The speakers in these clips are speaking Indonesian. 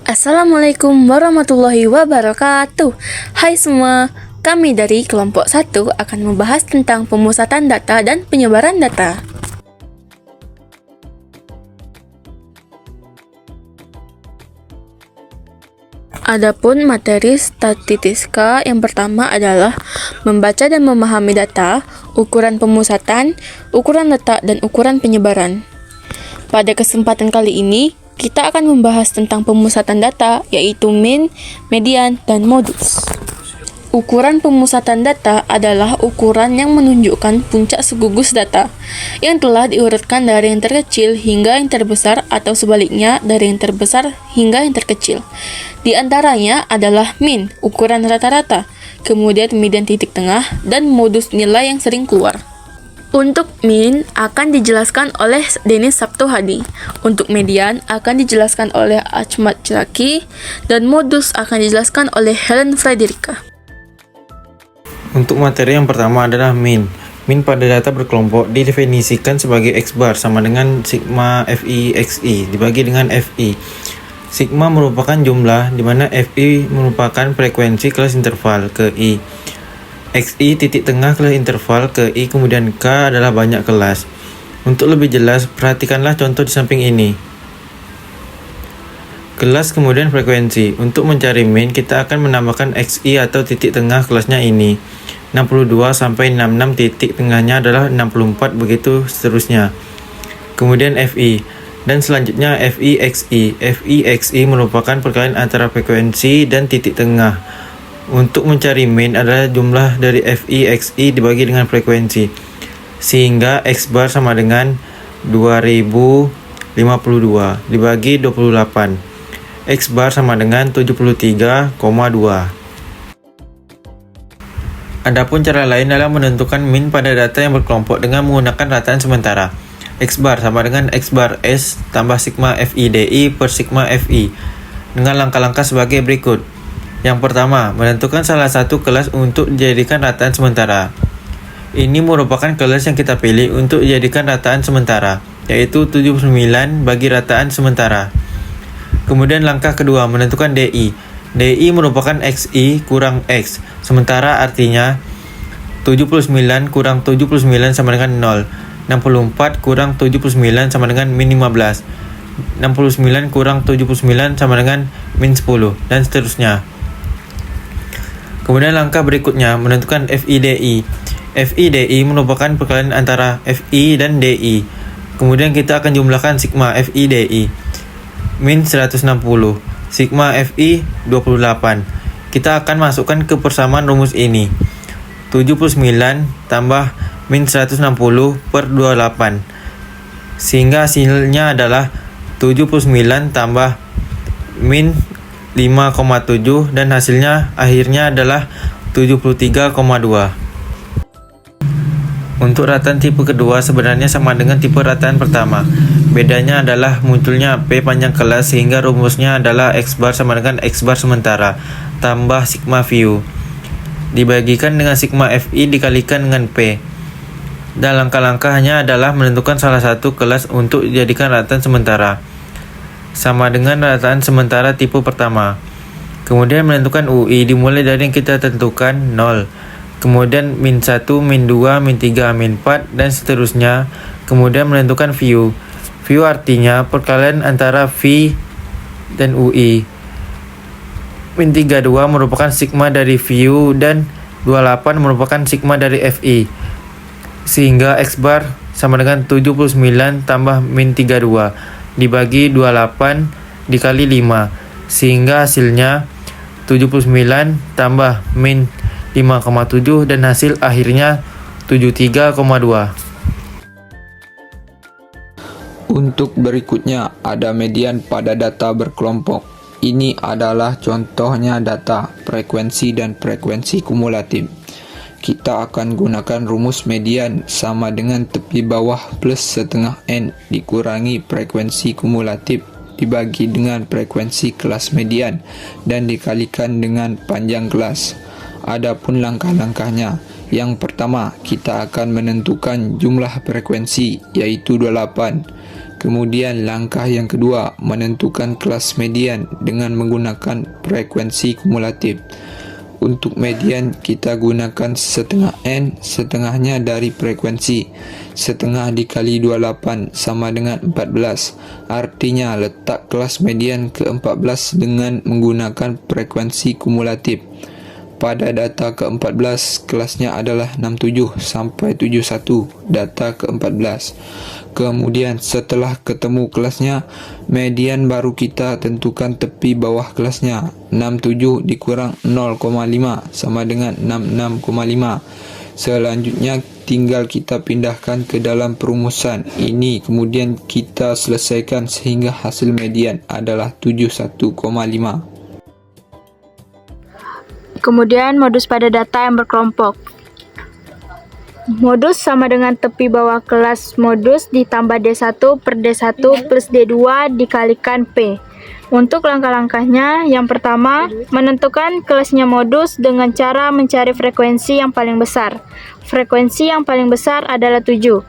Assalamualaikum warahmatullahi wabarakatuh. Hai semua, kami dari kelompok 1 akan membahas tentang pemusatan data dan penyebaran data. Adapun materi statistika yang pertama adalah membaca dan memahami data, ukuran pemusatan, ukuran letak, dan ukuran penyebaran. Pada kesempatan kali ini, kita akan membahas tentang pemusatan data, yaitu mean, median, dan modus. Ukuran pemusatan data adalah ukuran yang menunjukkan puncak segugus data, yang telah diurutkan dari yang terkecil hingga yang terbesar atau sebaliknya dari yang terbesar hingga yang terkecil. Di antaranya adalah mean, ukuran rata-rata, kemudian median titik tengah, dan modus nilai yang sering keluar. Untuk mean akan dijelaskan oleh Denis Sabtohadi, untuk median akan dijelaskan oleh Achmad Chilaki, dan modus akan dijelaskan oleh Helen Frederika. Untuk materi yang pertama adalah mean. Mean pada data berkelompok didefinisikan sebagai X bar sama dengan sigma FI XI dibagi dengan FI. Sigma merupakan jumlah di mana FI merupakan frekuensi kelas interval ke I. XI titik tengah kelas interval ke I, kemudian K adalah banyak kelas. Untuk lebih jelas, perhatikanlah contoh di samping ini. Kelas kemudian frekuensi. Untuk mencari mean, kita akan menambahkan XI atau titik tengah kelasnya ini. 62 sampai 66 titik tengahnya adalah 64, begitu seterusnya. Kemudian FI. Dan selanjutnya FI XI. FI XI merupakan perkalian antara frekuensi dan titik tengah. Untuk mencari mean adalah jumlah dari FI XI dibagi dengan frekuensi. Sehingga X bar sama dengan 2052 dibagi 28. X bar sama dengan 73,2. Adapun cara lain dalam menentukan mean pada data yang berkelompok dengan menggunakan rataan sementara. X bar sama dengan X bar S tambah sigma FI/DI per sigma FI dengan langkah-langkah sebagai berikut. Yang pertama, menentukan salah satu kelas untuk dijadikan rataan sementara. Ini merupakan kelas yang kita pilih untuk dijadikan rataan sementara, yaitu 79 bagi rataan sementara. Kemudian langkah kedua, menentukan DI. DI merupakan XI kurang X, sementara artinya 79 kurang 79 sama dengan 0, 64 kurang 79 sama dengan min 15, 69 kurang 79 sama dengan min 10, dan seterusnya. Kemudian langkah berikutnya, menentukan FI/DI. FI/DI merupakan perkalian antara FI dan DI. Kemudian kita akan jumlahkan sigma FI/DI. Min 160. Sigma FI 28. Kita akan masukkan ke persamaan rumus ini. 79 tambah min 160 per 28. Sehingga hasilnya adalah 79 tambah min 5,7 dan hasilnya akhirnya adalah 73,2. Untuk rataan tipe kedua sebenarnya sama dengan tipe rataan pertama. Bedanya adalah munculnya P panjang kelas sehingga rumusnya adalah X bar sama dengan X bar sementara tambah sigma VU dibagikan dengan sigma FI dikalikan dengan P. Dan langkah-langkahnya adalah menentukan salah satu kelas untuk dijadikan rataan sementara sama dengan rataan sementara tipe pertama. Kemudian menentukan UI dimulai dari yang kita tentukan 0. Kemudian min 1, min 2, min 3, min 4, dan seterusnya. Kemudian menentukan VU. VU artinya perkalian antara V dan UI. Min 32 merupakan sigma dari VU dan 28 merupakan sigma dari FI. Sehingga X bar sama dengan 79 tambah min 32 dibagi 28 dikali 5. Sehingga hasilnya 79 tambah min 5,7 dan hasil akhirnya 73,2. Untuk berikutnya ada median pada data berkelompok. Ini adalah contohnya data frekuensi dan frekuensi kumulatif. Kita akan gunakan rumus median sama dengan tepi bawah plus setengah N dikurangi frekuensi kumulatif dibagi dengan frekuensi kelas median dan dikalikan dengan panjang kelas. Adapun langkah-langkahnya, yang pertama kita akan menentukan jumlah frekuensi yaitu 28. Kemudian langkah yang kedua, menentukan kelas median dengan menggunakan frekuensi kumulatif. Untuk median kita gunakan setengah N, setengahnya dari frekuensi. Setengah dikali 28 sama dengan 14. Artinya letak kelas median ke-14 dengan menggunakan frekuensi kumulatif. Pada data ke-14, kelasnya adalah 67 sampai 71, data ke-14. Kemudian setelah ketemu kelasnya, median baru kita tentukan tepi bawah kelasnya. 67 dikurang 0,5 sama dengan 66,5. Selanjutnya tinggal kita pindahkan ke dalam perumusan ini, kemudian kita selesaikan sehingga hasil median adalah 71,5. Kemudian modus pada data yang berkelompok. Modus sama dengan tepi bawah kelas modus ditambah D1 per D1 plus D2 dikalikan P. Untuk langkah-langkahnya, yang pertama, menentukan kelasnya modus dengan cara mencari frekuensi yang paling besar. Frekuensi yang paling besar adalah 7.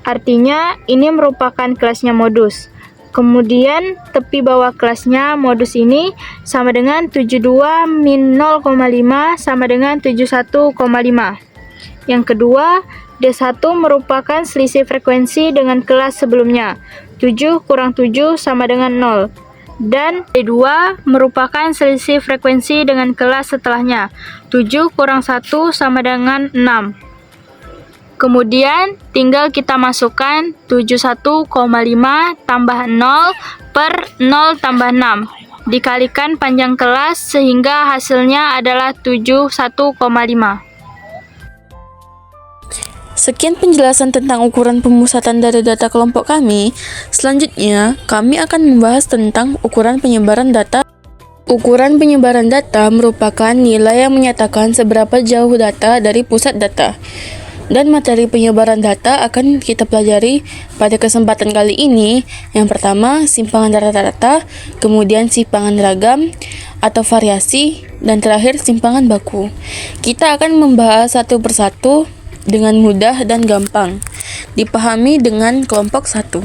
Artinya, ini merupakan kelasnya modus. Kemudian, tepi bawah kelasnya modus ini sama dengan 72 min 0,5 sama dengan 71,5. Yang kedua, D1 merupakan selisih frekuensi dengan kelas sebelumnya. 7 kurang 7 sama dengan 0. Dan D2 merupakan selisih frekuensi dengan kelas setelahnya. 7 kurang 1 sama dengan 6. Kemudian tinggal kita masukkan 71,5 tambah 0 per 0 tambah 6 dikalikan panjang kelas sehingga hasilnya adalah 71,5. Sekian penjelasan tentang ukuran pemusatan dari data kelompok kami. Selanjutnya, kami akan membahas tentang ukuran penyebaran data. Ukuran penyebaran data merupakan nilai yang menyatakan seberapa jauh data dari pusat data. Dan materi penyebaran data akan kita pelajari pada kesempatan kali ini. Yang pertama, simpangan rata-rata, kemudian simpangan ragam atau variasi, dan terakhir simpangan baku. Kita akan membahas satu persatu dengan mudah dan gampang dipahami dengan kelompok 1.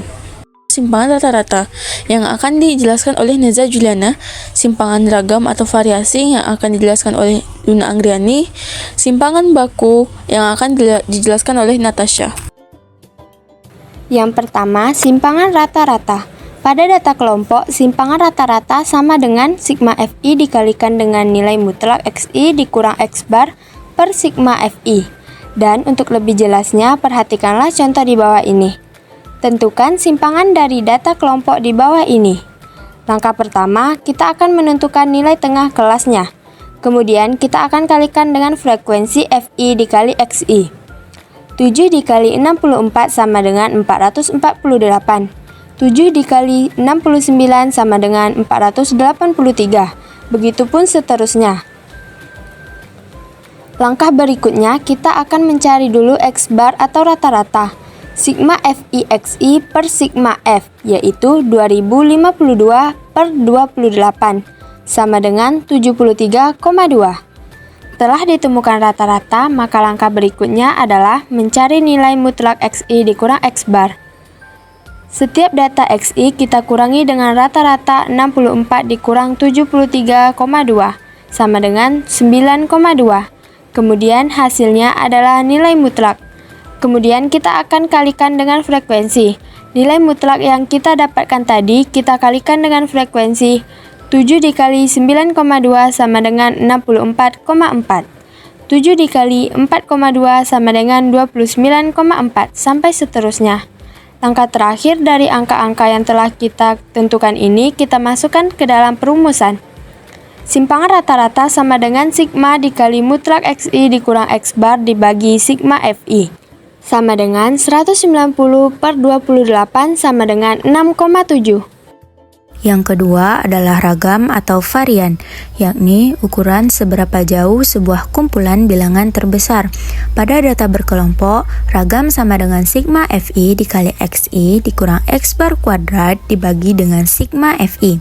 Simpangan rata-rata yang akan dijelaskan oleh Neza Juliana, simpangan ragam atau variasi yang akan dijelaskan oleh Luna Anggriani, simpangan baku yang akan dijelaskan oleh Natasha. Yang pertama, simpangan rata-rata. Pada data kelompok, simpangan rata-rata sama dengan sigma Fi dikalikan dengan nilai mutlak Xi dikurang X bar per sigma Fi. Dan untuk lebih jelasnya, perhatikanlah contoh di bawah ini. Tentukan simpangan dari data kelompok di bawah ini. Langkah pertama, kita akan menentukan nilai tengah kelasnya. Kemudian kita akan kalikan dengan frekuensi Fi dikali Xi. 7 dikali 64 sama dengan 448. 7 dikali 69 sama dengan 483. Begitupun seterusnya. Langkah berikutnya, kita akan mencari dulu X bar atau rata-rata. Sigma Fi Xi per sigma F, yaitu 2052 per 28, sama dengan 73,2. Setelah ditemukan rata-rata, maka langkah berikutnya adalah mencari nilai mutlak Xi dikurang X bar. Setiap data Xi kita kurangi dengan rata-rata 64 dikurang 73,2, sama dengan 9,2. Kemudian hasilnya adalah nilai mutlak. Kemudian kita akan kalikan dengan frekuensi. Nilai mutlak yang kita dapatkan tadi kita kalikan dengan frekuensi 7 dikali 9,2 sama dengan 64,4. 7 dikali 4,2 sama dengan 29,4 sampai seterusnya. Langkah terakhir dari angka-angka yang telah kita tentukan ini kita masukkan ke dalam perumusan. Simpangan rata-rata sama dengan sigma dikali mutlak Xi dikurang X bar dibagi sigma Fi. Sama dengan 190 per 28 sama dengan 6,7. Yang kedua adalah ragam atau varian, yakni ukuran seberapa jauh sebuah kumpulan bilangan terbesar. Pada data berkelompok, ragam sama dengan sigma Fi dikali Xi dikurang X bar kuadrat dibagi dengan sigma Fi.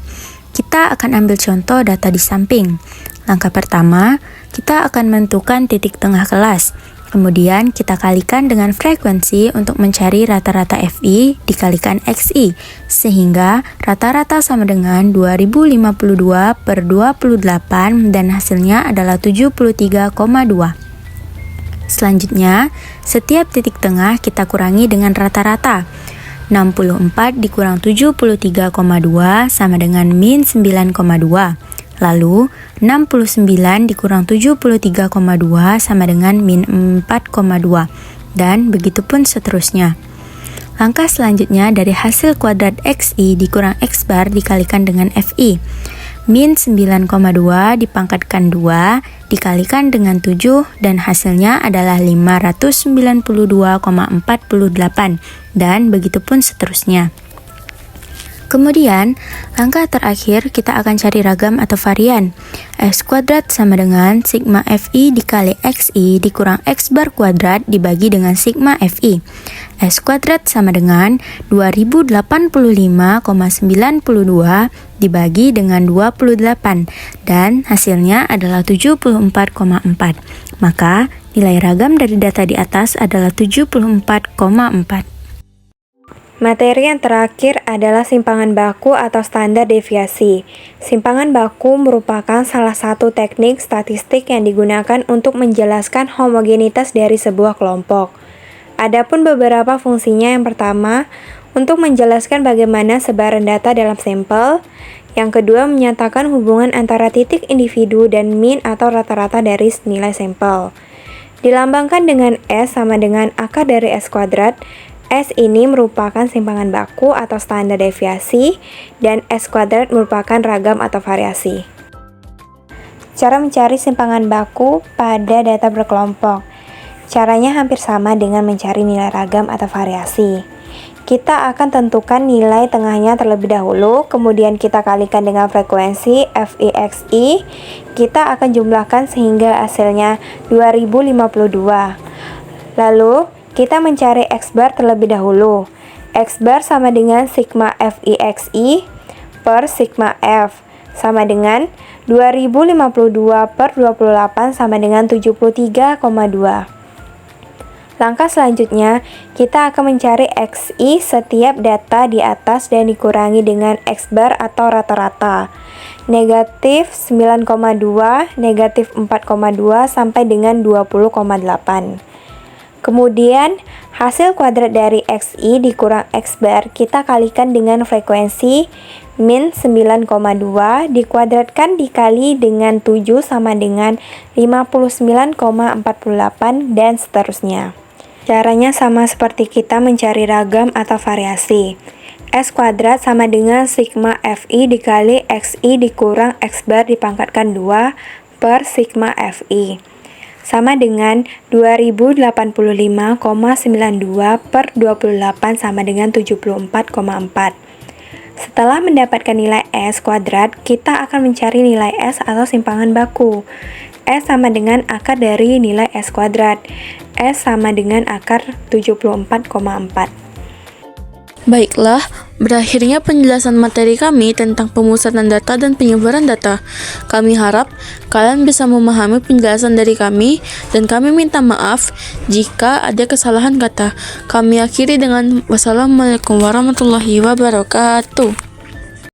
Kita akan ambil contoh data di samping. Langkah pertama, kita akan menentukan titik tengah kelas. Kemudian kita kalikan dengan frekuensi untuk mencari rata-rata FI dikalikan XI, sehingga rata-rata sama dengan 2052 per 28 dan hasilnya adalah 73,2. Selanjutnya, setiap titik tengah kita kurangi dengan rata-rata. 64 dikurang 73,2 sama dengan min 9,2. Lalu, 69 dikurang 73,2 sama dengan min 4,2. Dan begitupun seterusnya. Langkah selanjutnya dari hasil kuadrat XI dikurang X bar dikalikan dengan FI. Min 9,2 dipangkatkan 2 dikalikan dengan 7 dan hasilnya adalah 592,48 dan begitupun seterusnya. Kemudian, langkah terakhir kita akan cari ragam atau varian. X kuadrat sama dengan sigma FI dikali XI dikurang X bar kuadrat dibagi dengan sigma FI. X kuadrat sama dengan 2085,92 dibagi dengan 28 dan hasilnya adalah 74,4. Maka, nilai ragam dari data di atas adalah 74,4. Materi yang terakhir adalah simpangan baku atau standar deviasi. Simpangan baku merupakan salah satu teknik statistik yang digunakan untuk menjelaskan homogenitas dari sebuah kelompok. Adapun beberapa fungsinya, yang pertama, untuk menjelaskan bagaimana sebaran data dalam sampel. Yang kedua, menyatakan hubungan antara titik individu dan min atau rata-rata dari nilai sampel. Dilambangkan dengan S sama dengan akar dari S kuadrat. S ini merupakan simpangan baku atau standar deviasi dan S kuadrat merupakan ragam atau variasi. Cara mencari simpangan baku pada data berkelompok. Caranya hampir sama dengan mencari nilai ragam atau variasi. Kita akan tentukan nilai tengahnya terlebih dahulu, kemudian kita kalikan dengan frekuensi FIXI. Kita akan jumlahkan sehingga hasilnya 2052. Lalu, kita mencari X bar terlebih dahulu. X bar sama dengan sigma FIXI per sigma F sama dengan 2052 per 28 sama dengan 73,2. Langkah selanjutnya, kita akan mencari XI setiap data di atas dan dikurangi dengan X bar atau rata-rata. Negatif 9,2, negatif 4,2 sampai dengan 20,8. Kemudian, hasil kuadrat dari XI dikurang X bar kita kalikan dengan frekuensi min 9,2 dikuadratkan dikali dengan 7 sama dengan 59,48 dan seterusnya. Caranya sama seperti kita mencari ragam atau variasi. S kuadrat sama dengan sigma FI dikali XI dikurang X bar dipangkatkan 2 per sigma FI. Sama dengan 2085,92 per 28 sama dengan 74,4. Setelah mendapatkan nilai S kuadrat, kita akan mencari nilai S atau simpangan baku. S sama dengan akar dari nilai S kuadrat. S sama dengan akar 74,4. Baiklah, berakhirnya penjelasan materi kami tentang pemusatan data dan penyebaran data. Kami harap kalian bisa memahami penjelasan dari kami dan kami minta maaf jika ada kesalahan kata. Kami akhiri dengan wassalamualaikum warahmatullahi wabarakatuh.